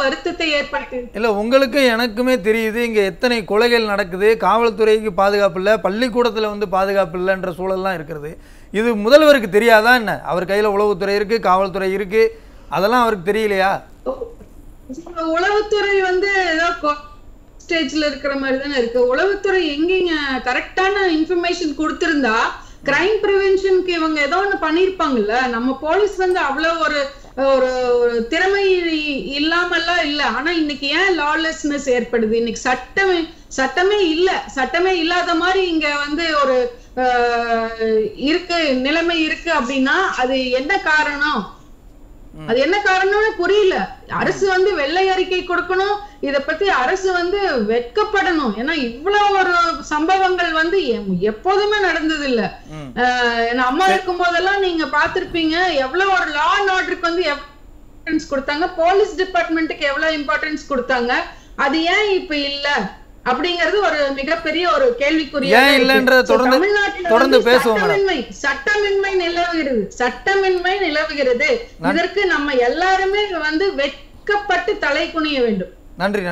வருத்தத்தை ஏற்படுத்தி இல்ல உங்களுக்கு எனக்குமே தெரியுது இங்க எத்தனை கொலைகள் நடக்குது, காவல்துறைக்கு பாதுகாப்பு இல்ல, பள்ளிக்கூடத்துல வந்து பாதுகாப்பு இல்லைன்ற சூழல்லாம் இருக்கிறது. இது முதல்வருக்கு தெரியாதா என்ன? அவர் கையில உளவுத்துறை இருக்கு, காவல்துறை இருக்கு, அதெல்லாம் அவருக்கு தெரியலையா? உளவுத்துறை வந்து ஏதோ ஸ்டேஜ்ல இருக்கிற மாதிரி தானே இருக்கு. உளவுத்துறை எங்கேங்க கரெக்டான இன்ஃபர்மேஷன் கொடுத்திருந்தா கிரைம் பிரிவென்ஷனுக்கு இவங்க ஏதோ ஒண்ணு பண்ணிருப்பாங்கல்ல. நம்ம போலீஸ் வந்து அவ்வளவு ஒரு ஒரு திறமை இல்லாமல்லாம் இல்ல. ஆனா இன்னைக்கு ஏன் லாலெஸ்னஸ் ஏற்படுது? இன்னைக்கு சட்டமே இல்ல. சட்டமே இல்லாத மாதிரி இங்க வந்து ஒரு இருக்கு நிலைமை இருக்கு அப்படின்னா அது என்ன காரணம்? அது என்ன காரணம்னு புரியல. அரசு வந்து வெள்ளை அறிக்கை கொடுக்கணும், இத பத்தி அரசு வந்து வெட்கப்படணும். ஏன்னா இவ்வளவு ஒரு சம்பவங்கள் வந்து எப்போதுமே நடந்தது இல்ல. அம்மா இருக்கும் போதெல்லாம் நீங்க பாத்திருப்பீங்க எவ்வளவு ஒரு லா அண்ட் ஆர்டருக்கு வந்து இம்பார்ட்டன்ஸ் கொடுத்தாங்க, போலீஸ் டிபார்ட்மெண்ட்டுக்கு எவ்வளவு இம்பார்ட்டன்ஸ் கொடுத்தாங்க. அது ஏன் இப்ப இல்ல அப்படிங்கிறது ஒரு மிகப்பெரிய ஒரு கேள்விக்குரிய. தொடர்ந்து பேசுவோம். சட்டமின்மை நிலவுகிறது. இதற்கு நம்ம எல்லாருமே வந்து வெட்கப்பட்டு தலை குனிய வேண்டும். நன்றி.